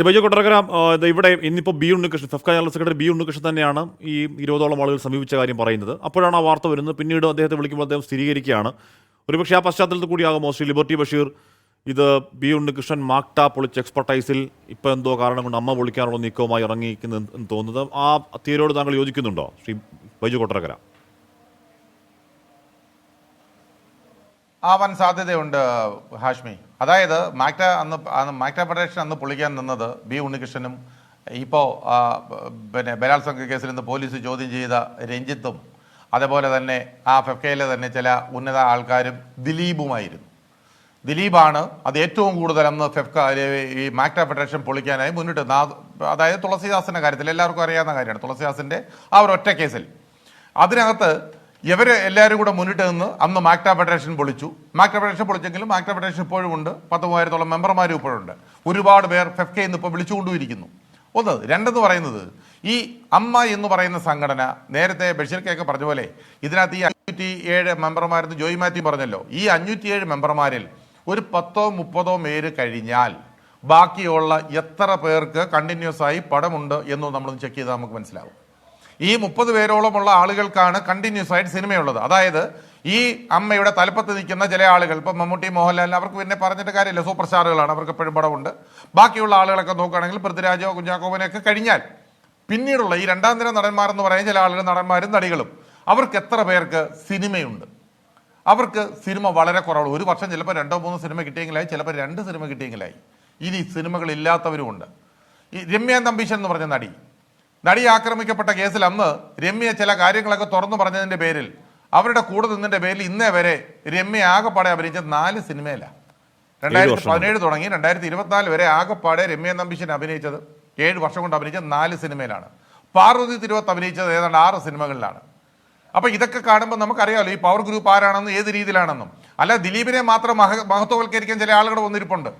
ബൈജു കൊട്ടരക്കര, ഇവിടെ ഇന്നിപ്പോൾ B Unnikrishnan, FEFKA general secretary B Unnikrishnan തന്നെയാണ് ഈ 20ഓളം ആളുകൾ സമീപിച്ച കാര്യം പറയുന്നത്. അപ്പോഴാണ് ആ വാർത്ത വരുന്നത്. പിന്നീട് അദ്ദേഹത്തെ വിളിക്കുമ്പോൾ അദ്ദേഹം സ്ഥിരീകരിക്കുകയാണ്. ഒരുപക്ഷെ ആ പശ്ചാത്തലത്തിൽ കൂടിയാകുമോ ശ്രീ ലിബർട്ടി ബഷീർ ഇത് ബി ഉണ്ണികൃഷ്ണൻ മാക്ട പൊളിച്ച് എക്സ്പെർട്ടൈസിൽ ഇപ്പോൾ എന്തോ കാരണം കൊണ്ട് അമ്മ പൊളിക്കാനുള്ള നീക്കവുമായി ഇറങ്ങിയിരിക്കുന്നു തോന്നുന്നത്. ആ തീരോട് താങ്കൾ യോജിക്കുന്നുണ്ടോ ശ്രീ ബൈജു കൊട്ടരക്കര? ആവാൻ സാധ്യതയുണ്ട് ഹാഷ്മി. അതായത് മാക്ട ഫെഡറേഷൻ അന്ന് പൊളിക്കാൻ നിന്നത് ബി ഉണ്ണികൃഷ്ണനും ഇപ്പോൾ പിന്നെ ബലാത്സംഗ കേസിൽ നിന്ന് പോലീസ് ചോദ്യം ചെയ്ത രഞ്ജിത്തും അതേപോലെ തന്നെ ആ ഫെഫ്കയിലെ തന്നെ ചില ഉന്നത ആൾക്കാരും ദിലീപുമായിരുന്നു. ദിലീപാണ് അത് ഏറ്റവും കൂടുതൽ അന്ന് ഈ മാക്ട ഫെഡറേഷൻ പൊളിക്കാനായി മുന്നിട്ട്. അതായത് തുളസിദാസിൻ്റെ കാര്യത്തിൽ എല്ലാവർക്കും അറിയാവുന്ന കാര്യമാണ്. തുളസിദാസിൻ്റെ ആ ഒരു ഒറ്റ കേസിൽ അതിനകത്ത് ഇവർ എല്ലാവരും കൂടെ മുന്നിട്ട് നിന്ന് അന്ന് മാക്ട ഫെഡറേഷൻ പൊളിച്ചു. മാക്ട ഫെഡറേഷൻ പൊളിച്ചെങ്കിലും മാക്ട ഫെഡറേഷൻ ഇപ്പോഴും ഉണ്ട്. 10,000-ഓളം മെമ്പർമാരും ഇപ്പോഴുണ്ട്. ഒരുപാട് പേർ ഫെഫ്കയിൽ നിന്ന് ഇപ്പോൾ വിളിച്ചുകൊണ്ടുമിരിക്കുന്നു. ഒന്ന്. രണ്ടെന്ന് പറയുന്നത്, ഈ അമ്മ എന്ന് പറയുന്ന സംഘടന നേരത്തെ ബഷീർ കേക്ക് പറഞ്ഞ പോലെ ഇതിനകത്ത് ഈ 507 മെമ്പർമാരെന്ന് ജോയി മാത്യു പറഞ്ഞല്ലോ. ഈ 507 മെമ്പർമാരിൽ ഒരു 10-30 പേര് കഴിഞ്ഞാൽ ബാക്കിയുള്ള എത്ര പേർക്ക് കണ്ടിന്യൂസ് ആയി പടമുണ്ട് എന്ന് നമ്മളൊന്ന് ചെക്ക് ചെയ്താൽ നമുക്ക് മനസ്സിലാവും. ഈ 30 പേരോളമുള്ള ആളുകൾക്കാണ് കണ്ടിന്യൂസ് ആയിട്ട് സിനിമയുള്ളത്. അതായത് ഈ അമ്മയുടെ തലപ്പത്ത് നിൽക്കുന്ന ചില ആളുകൾ, ഇപ്പം മമ്മൂട്ടി, മോഹൻലാൽ, അവർക്ക് പിന്നെ പറഞ്ഞിട്ട് കാര്യമില്ല, സൂപ്പർ സ്റ്റാറുകളാണ്, അവർക്ക് എപ്പോഴും പടമുണ്ട്. ബാക്കിയുള്ള ആളുകളൊക്കെ നോക്കുകയാണെങ്കിൽ പൃഥ്വിരാജോ കുഞ്ചാക്കോവനെയൊക്കെ കഴിഞ്ഞാൽ പിന്നീടുള്ള ഈ രണ്ടാം നിര നടന്മാരെന്ന് പറയുന്ന ചില ആളുകൾ, നടന്മാരും നടികളും, അവർക്ക് എത്ര പേർക്ക് സിനിമയുണ്ട്? അവർക്ക് സിനിമ വളരെ കുറവുള്ളൂ. ഒരു വർഷം ചിലപ്പോൾ 2-3 സിനിമ കിട്ടിയെങ്കിലായി, ചിലപ്പോൾ 2 സിനിമ കിട്ടിയെങ്കിലായി. ഇനി സിനിമകളില്ലാത്തവരുമുണ്ട്. ഈ രമ്യ തമ്പീശൻ എന്ന് പറഞ്ഞ നടി ആക്രമിക്കപ്പെട്ട കേസിൽ അന്ന് രമ്യ ചില കാര്യങ്ങളൊക്കെ തുറന്നു പറഞ്ഞതിന്റെ പേരിൽ, അവരുടെ കൂടെ നിന്നതിന്റെ പേരിൽ ഇന്നേ വരെ രമ്യ ആകെപ്പാടെ അഭിനയിച്ച 4 സിനിമയിലാണ്. 2017 തുടങ്ങി 2024 വരെ ആകെപ്പാടെ രമ്യ തമ്പീശൻ അഭിനയിച്ചത് 7 വർഷം കൊണ്ട് അഭിനയിച്ച 4 സിനിമയിലാണ്. പാർവതി തിരുവത്ത് അഭിനയിച്ചത് ഏതാണ്ട് 6 സിനിമകളിലാണ്. അപ്പൊ ഇതൊക്കെ കാണുമ്പോൾ നമുക്കറിയാമല്ലോ ഈ പവർ ഗ്രൂപ്പ് ആരാണെന്നും ഏത് രീതിയിലാണെന്നും. അല്ല, ദിലീപിനെ മാത്രം മഹത്വവൽക്കരിക്കാൻ ചില ആളുകൾ വന്നിരിപ്പുണ്ട്.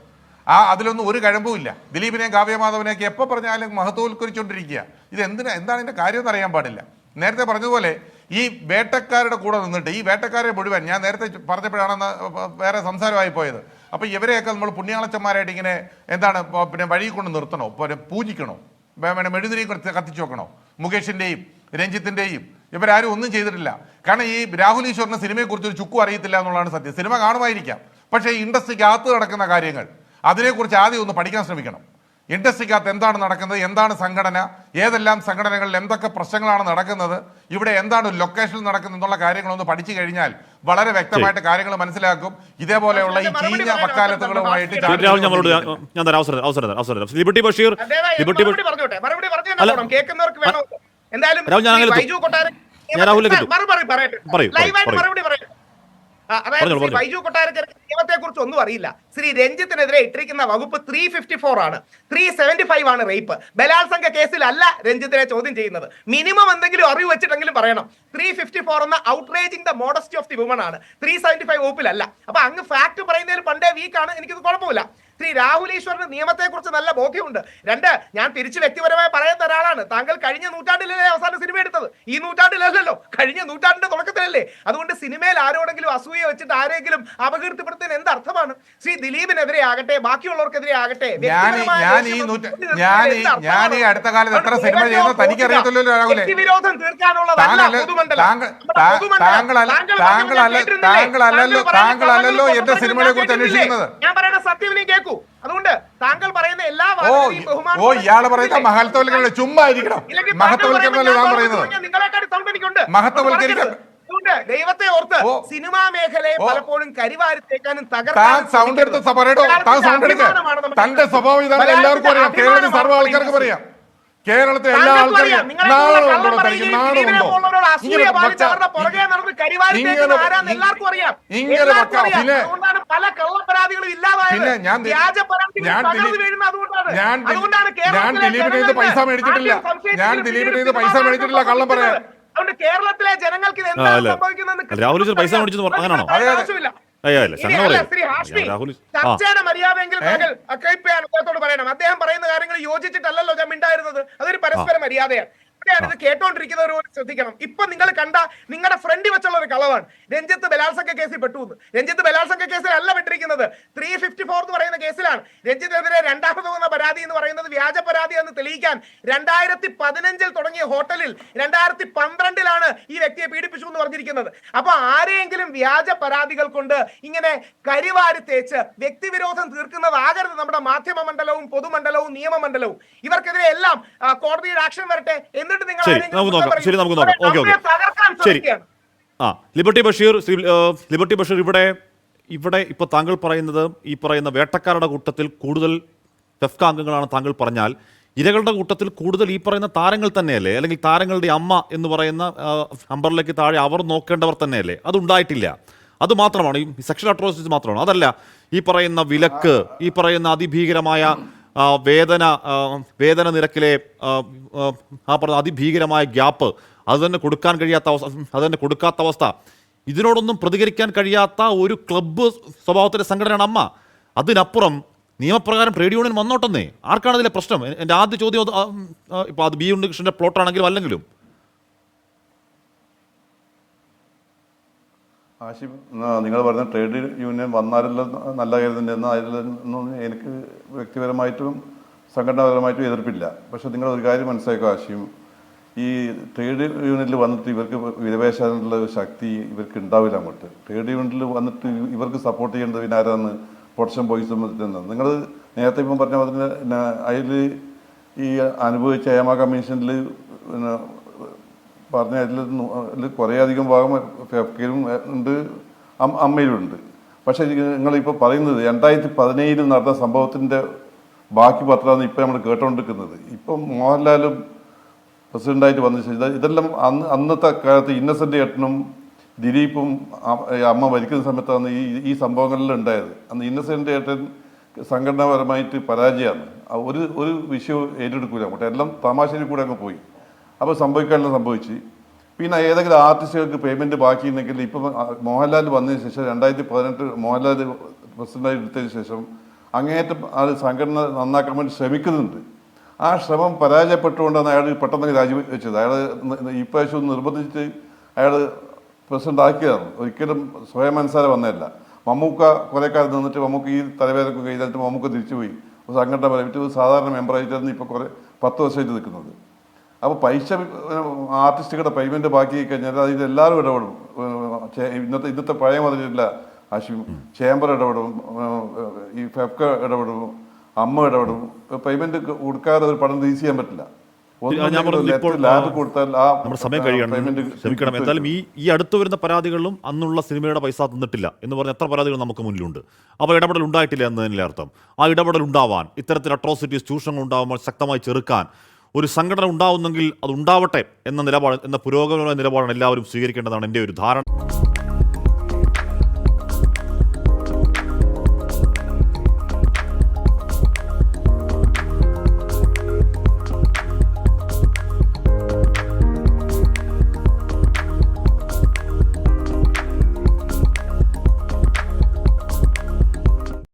അതിലൊന്നും ഒരു കഴമ്പുമില്ല. ദിലീപിനെയും കാവ്യമാധവനെയൊക്കെ എപ്പോൾ പറഞ്ഞാലും മഹത്വവൽക്കരിച്ചുകൊണ്ടിരിക്കുക. എന്താണ് ഇതിന്റെ കാര്യം എന്ന് അറിയാൻ പാടില്ല. നേരത്തെ പറഞ്ഞതുപോലെ ഈ വേട്ടക്കാരുടെ കൂടെ നിന്നിട്ട് ഈ വേട്ടക്കാരെ മുഴുവൻ, ഞാൻ നേരത്തെ പറഞ്ഞപ്പോഴാണെന്ന് വേറെ സംസാരമായി പോയത്. അപ്പൊ ഇവരെയൊക്കെ നമ്മൾ പുണ്യാളച്ചന്മാരായിട്ട് ഇങ്ങനെ എന്താണ് പിന്നെ വഴി കൊണ്ട് നിർത്തണോ, പൂജിക്കണോ, മെഴുതിരി കത്തിച്ചു വെക്കണോ? മുകേഷിന്റെയും രഞ്ജിത്തിന്റെയും ഇവരാരും ഒന്നും ചെയ്തിട്ടില്ല. കാരണം ഈ രാഹുൽ ഈശ്വറിന് സിനിമയെക്കുറിച്ച് ഒരു ചുക്കും അറിയത്തില്ല എന്നുള്ളതാണ് സത്യം. സിനിമ കാണുമായിരിക്കാം, പക്ഷേ ഈ ഇൻഡസ്ട്രിക്ക് അകത്ത് നടക്കുന്ന കാര്യങ്ങൾ അതിനെക്കുറിച്ച് ആദ്യം ഒന്ന് പഠിക്കാൻ ശ്രമിക്കണം. ഇൻഡസ്ട്രിക്കകത്ത് എന്താണ് നടക്കുന്നത്, എന്താണ് സംഘടന, ഏതെല്ലാം സംഘടനകളിൽ എന്തൊക്കെ പ്രശ്നങ്ങളാണ് നടക്കുന്നത്, ഇവിടെ എന്താണ് ലൊക്കേഷനിൽ നടക്കുന്നത് എന്നുള്ള കാര്യങ്ങളൊന്ന് പഠിച്ചു കഴിഞ്ഞാൽ വളരെ വ്യക്തമായിട്ട് കാര്യങ്ങൾ മനസ്സിലാക്കും. ഇതേപോലെയുള്ള ഈ ചീഞ്ഞ വക്കാലത്തുകളുമായിട്ട് അതായത് ബൈജു കൊട്ടാരക്കര നിയമത്തെ കുറിച്ച് ഒന്നും അറിയില്ല. ശ്രീ രഞ്ജിത്തിനെതിരെ ഇട്ടിരിക്കുന്ന വകുപ്പ് 354 ആണ്. 375 ആണ് റേപ്പ്. ബലാത്സംഗ കേസിലല്ല രഞ്ജിത്തിനെ ചോദ്യം ചെയ്യുന്നത്. മിനിമം എന്തെങ്കിലും അറിവ് വെച്ചിട്ടെങ്കിലും പറയണം. 354 എന്ന outraging the modesty of the woman ആണ്. 375 വകുപ്പിലല്ല. അപ്പൊ അങ്ങ് ഫാക്ട് പറയുന്നതിൽ പണ്ടേ വീക്കാണ്, എനിക്കത് കുഴപ്പമില്ല. ശ്രീ രാഹുൽ ഈശ്വറിന് നിയമത്തെ കുറിച്ച് നല്ല ബോധ്യമുണ്ട്. 2, ഞാൻ തിരിച്ച് വ്യക്തിപരമായി പറയുന്ന ഒരാളാണ്. താങ്കൾ കഴിഞ്ഞ നൂറ്റാണ്ടിലല്ലേ അവസാനം സിനിമ എടുത്തത്? ഈ നൂറ്റാണ്ടിലല്ലോ, കഴിഞ്ഞ നൂറ്റാണ്ടിന്റെ തുടക്കത്തിലല്ലേ. അതുകൊണ്ട് സിനിമയിൽ ആരോടെങ്കിലും അസൂയ വെച്ചിട്ട് ആരെങ്കിലും അപകീർത്തിപ്പെടുത്താൻ എന്ത് അർത്ഥമാണ്? ശ്രീ ദിലീപിനെതിരെ ആകട്ടെ, ബാക്കിയുള്ളവർക്കെതിരെ ആകട്ടെ, വ്യക്തിവിരോധം തീർക്കാനുള്ളതല്ല പൊതുമണ്ഡലം. ഞാൻ പറയുന്ന സത്യം നീ കേൾക്കൂ. അതുകൊണ്ട് താങ്കൾ പറയുന്ന എല്ലാ ദൈവത്തെ ഓർത്ത് സിനിമാ മേഖലയെ പലപ്പോഴും കരിവാരിത്തേക്കാനും തന്റെ സ്വഭാവം ഇതാണ്. എല്ലാവർക്കും അറിയാം, കേരളത്തിൽ സർവ്വ ആൾക്കാർക്ക് പറയാം. കേരളത്തെ എല്ലാ ആൾക്കാരും പല കള്ളപ്പരാതികളും ഇല്ലാതായത്. ഞാൻ ദിലീപിനെ പൈസ മേടിച്ചിട്ടില്ല. കള്ളം പറയാം. അതുകൊണ്ട് കേരളത്തിലെ ജനങ്ങൾക്ക് ഇത് എന്താണ് സംഭവിക്കുന്നത്? രാഹുൽ പൈസ മേടിച്ചത് അങ്ങനെയാണോ? ചർച്ചയുടെ മര്യാദയെങ്കിൽ അദ്ദേഹത്തോട് പറയണം. അദ്ദേഹം പറയുന്ന കാര്യങ്ങൾ യോജിച്ചിട്ടല്ലല്ലോ ഞാൻ മിണ്ടായിരുന്നത്. അതൊരു പരസ്പര മര്യാദയാണ്. തീർച്ചയായും ഇത് കേട്ടോണ്ടിരിക്കുന്നവർ പോലും ശ്രദ്ധിക്കണം. ഇപ്പൊ നിങ്ങൾ കണ്ട നിങ്ങളുടെ ഫ്രണ്ട് വെച്ചുള്ള ഒരു കളവാണ് രഞ്ജിത്ത് ബലാത്സംഗ കേസിൽ പെട്ടു എന്ന്. രഞ്ജിത്ത് ബലാത്സംഗ കേസിൽ അല്ല പെട്ടിരിക്കുന്നത്, 354 എന്ന് പറയുന്ന കേസിലാണ്. രഞ്ജിത്തിനെതിരെ രണ്ടാമത് വന്ന പരാതി എന്ന് പറയുന്നത് വ്യാജ പരാതി എന്ന് തെളിയിക്കാൻ 2015 തുടങ്ങിയ ഹോട്ടലിൽ 2012 ഈ വ്യക്തിയെ പീഡിപ്പിച്ചു എന്ന് പറഞ്ഞിരിക്കുന്നത്. അപ്പൊ ആരെയെങ്കിലും വ്യാജ പരാതികൾ കൊണ്ട് ഇങ്ങനെ കരിവാരി തേച്ച് വ്യക്തിവിരോധം തീർക്കുന്നതാകരുത് നമ്മുടെ മാധ്യമ മണ്ഡലവും പൊതുമണ്ഡലവും നിയമമണ്ഡലവും. ഇവർക്കെതിരെ എല്ലാം കോടതിയുടെ ആക്ഷൻ വരട്ടെ, എന്നിട്ട് നിങ്ങൾ തകർക്കാൻ ശ്രമിക്കുകയാണ്. ലിബർട്ടി ബഷീർ ഇവിടെ ഇപ്പൊ താങ്കൾ പറയുന്നത് ഈ പറയുന്ന വേട്ടക്കാരുടെ കൂട്ടത്തിൽ കൂടുതൽ ഫെഫ്ക അംഗങ്ങളാണ് താങ്കൾ പറഞ്ഞാൽ, ഇരകളുടെ കൂട്ടത്തിൽ കൂടുതൽ ഈ പറയുന്ന താരങ്ങൾ തന്നെയല്ലേ, അല്ലെങ്കിൽ താരങ്ങളുടെ അമ്മ എന്ന് പറയുന്ന അമ്പറിലേക്ക് താഴെ അവർ നോക്കേണ്ടവർ തന്നെയല്ലേ? അതുണ്ടായിട്ടില്ല. അത് മാത്രമാണ് ഈ സെക്ഷൽ അട്രോസിറ്റീസ് മാത്രമാണ്. അതല്ല ഈ പറയുന്ന വിലക്ക്, ഈ പറയുന്ന അതിഭീകരമായ വേതന നിരക്കിലെ ആ പറഞ്ഞ അതിഭീകരമായ ഗ്യാപ്പ്, അത് തന്നെ കൊടുക്കാത്ത അവസ്ഥ, ഇതിനോടൊന്നും പ്രതികരിക്കാൻ കഴിയാത്ത ഒരു ക്ലബ്ബ് സ്വഭാവത്തിലെ സംഘടനയാണ് അമ്മ. അതിനപ്പുറം നിയമപ്രകാരം ട്രേഡ് യൂണിയൻ വന്നോട്ടെന്നേ, ആർക്കാണ് ഇതിലെ പ്രശ്നം? എൻ്റെ ആദ്യ ചോദ്യം ഇപ്പോൾ അത് ബി ഉണ്ണികൃഷ്ണൻ്റെ പ്ലോട്ടാണെങ്കിലും അല്ലെങ്കിലും. ആശിഫ്, നിങ്ങൾ പറഞ്ഞ ട്രേഡ് യൂണിയൻ വന്നാലല്ലോ നല്ല കാര്യം തന്നെ, അതിലൊന്നും എനിക്ക് വ്യക്തിപരമായിട്ടും സംഘടനാപരമായിട്ടും എതിർപ്പില്ല. പക്ഷെ നിങ്ങൾ ഒരു കാര്യം മനസ്സിലാക്കുക ആശിഫ്, ഈ ട്രേഡ് യൂണിയനിൽ വന്നിട്ട് ഇവർക്ക് വിലപേശാനുള്ള ശക്തി ഇവർക്ക് ഉണ്ടാവില്ല. അങ്ങോട്ട് ട്രേഡ് യൂണിയനിൽ വന്നിട്ട് ഇവർക്ക് സപ്പോർട്ട് ചെയ്യേണ്ടത് പിന്നെ ആരാണ്? പ്രൊട്ടക്ഷൻ ബോയ്സും നിങ്ങൾ നേരത്തെ ഇപ്പം പറഞ്ഞ അതിന് അതിൽ ഈ അനുഭവിച്ച ഹേമ കമ്മീഷനിൽ പിന്നെ പറഞ്ഞ അതിൽ കുറേയധികം ഭാഗം ഫെഫ്കയിലും ഉണ്ട്, അമ്മയിലുണ്ട്. പക്ഷേ നിങ്ങളിപ്പോൾ പറയുന്നത് 2017 നടന്ന സംഭവത്തിൻ്റെ ബാക്കി പത്രമാണ് ഇപ്പം നമ്മൾ കേട്ടുകൊണ്ടിരിക്കുന്നത്. ഇപ്പം മോഹൻലാലും പ്രസിഡൻ്റായിട്ട് വന്ന ശേഷം ഇതെല്ലാം അന്നത്തെ കാലത്ത് ഇന്നസെൻ്റ് ഏട്ടനും ദിലീപും അമ്മ മരിക്കുന്ന സമയത്താണ് ഈ സംഭവങ്ങളിൽ ഉണ്ടായത്. അന്ന് ഇന്നസെൻ്റ് ഏട്ടൻ സംഘടനാപരമായിട്ട് പരാജയമാണ്. ഒരു വിഷയവും ഏറ്റെടുക്കില്ല, അങ്ങോട്ട് എല്ലാം തമാശയിൽ കൂടെ അങ്ങ് പോയി. അപ്പോൾ സംഭവിക്കാനെല്ലാം സംഭവിച്ച് പിന്നെ ഏതെങ്കിലും ആർട്ടിസ്റ്റുകൾക്ക് പേയ്മെൻറ്റ് ബാക്കിയുണ്ടെങ്കിൽ ഇപ്പം മോഹൻലാൽ വന്നതിന് ശേഷം 2018 മോഹൻലാൽ പ്രസിഡൻ്റായി എടുത്തതിന് ശേഷം അങ്ങേയറ്റം അത് സംഘടന നന്നാക്കാൻ വേണ്ടി ശ്രമിക്കുന്നുണ്ട്. ആ ശ്രമം പരാജയപ്പെട്ടുകൊണ്ടാണ് അയാൾ പെട്ടെന്ന് രാജിവെച്ചത്. അയാൾ ഇപ്രാവശ്യം നിർബന്ധിച്ച് അയാൾ പ്രസിഡന്റ് ആക്കിയതാണ്, ഒരിക്കലും സ്വയം മനസ്സാരെ വന്നതല്ല. മമ്മൂക്ക കുറേ കാലം നിന്നിട്ട് മമ്മൂക്ക ഈ തലവേദനക്ക് കഴിഞ്ഞിട്ട് മമ്മൂക്ക തിരിച്ചുപോയി സംഘടന പരമായിട്ട് സാധാരണ മെമ്പറായിട്ടായിരുന്നു ഇപ്പോൾ 10 വർഷമായിട്ട് നിൽക്കുന്നത്. അപ്പോൾ പൈസ ആർട്ടിസ്റ്റുകളുടെ പേയ്മെൻറ്റ് ബാക്കി കഴിഞ്ഞാൽ അതിൽ എല്ലാവരും ഇടപെടും. ഇന്നത്തെ പഴയ മാതിരിയല്ല ആശും, ചേംബർ ഇടപെടും, ഈ ഫെഫ്ക ഇടപെടും, അമ്മ ഇടപെടും. പേയ്മെൻറ്റ് കൊടുക്കാതെ ഒരു പണം റിലീസ് ചെയ്യാൻ പറ്റില്ല. നമ്മുടെ സമയം കഴിയണം, ക്ഷമിക്കണം. എന്തായാലും ഈ അടുത്ത് വരുന്ന പരാതികളിലും അന്നുള്ള സിനിമയുടെ പൈസ തന്നിട്ടില്ല എന്ന് പറഞ്ഞ എത്ര പരാതികൾ നമുക്ക് മുന്നിലുണ്ട്. അപ്പോൾ ഇടപെടൽ ഉണ്ടായിട്ടില്ല എന്നതിൻ്റെ അർത്ഥം ആ ഇടപെടൽ ഉണ്ടാവാൻ, ഇത്തരത്തിൽ അട്രോസിറ്റീസ് ചൂഷണങ്ങൾ ഉണ്ടാകുമ്പോൾ ശക്തമായി ചെറുക്കാൻ ഒരു സംഘടന ഉണ്ടാവുന്നെങ്കിൽ അത് ഉണ്ടാവട്ടെ എന്ന പുരോഗമന നിലപാടാണ് എല്ലാവരും സ്വീകരിക്കേണ്ടതാണ് എൻ്റെ ഒരു ധാരണ.